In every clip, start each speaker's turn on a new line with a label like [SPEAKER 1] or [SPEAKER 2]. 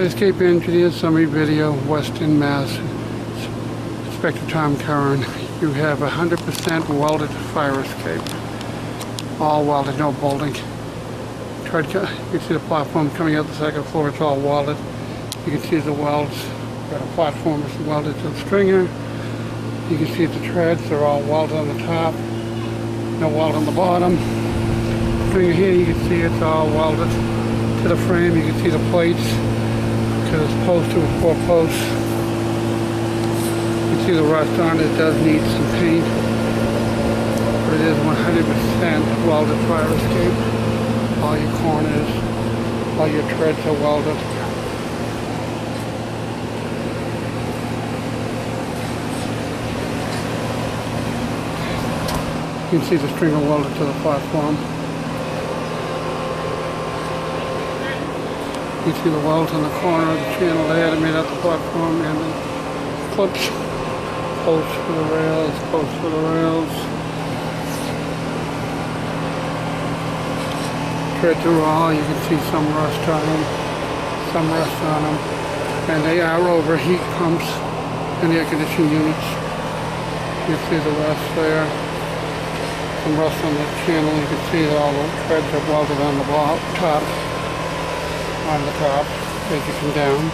[SPEAKER 1] Escape Engineer Summary Video, Weston, Mass. Inspector Tom Curran. You have 100% welded fire escape. All welded, no bolting. You can see the platform coming out the second floor, it's all welded. You can see the welds. Got a platform that's welded to the stringer. You can see the treads, they're all welded on the top. No weld on the bottom. Stringer here, you can see it's all welded to the frame. You can see the plates. It's post to 4 posts. You can see the rust on it. It does need some paint, but it is 100% welded fire escape. All your corners, all your treads are welded. You can see the stringer welded to the platform. You can see the welds on the corner of the channel there that made out the platform, and the clips, posts for the rails, posts for the rails. Treads are all, you can see some rust on them, and they are overheat pumps and air conditioning units. You can see the rust there, some rust on the channel. You can see that all the treads are welded on the top. On the top as you come down.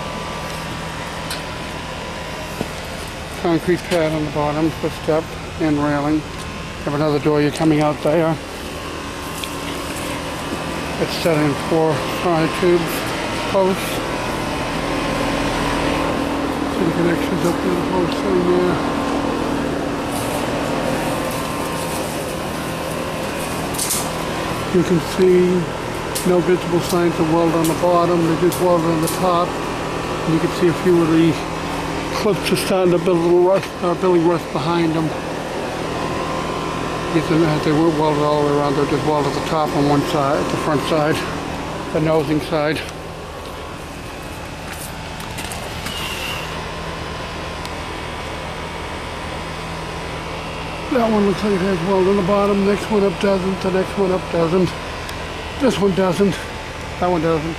[SPEAKER 1] Concrete pad on the bottom for step and railing. Have another door, you're coming out there. It's set in 4 tubes, posts. See the connections up to the posts in there. You can see no visible signs of weld on the bottom, they're just welded on the top. And you can see a few of the clips are starting to build a little rust, building rust behind them. They weren't welded all the way around, they're just welded at the top on one side, the front side, the nosing side. That one looks like it has weld on the bottom, next one up doesn't, the next one up doesn't. This one doesn't, that one doesn't.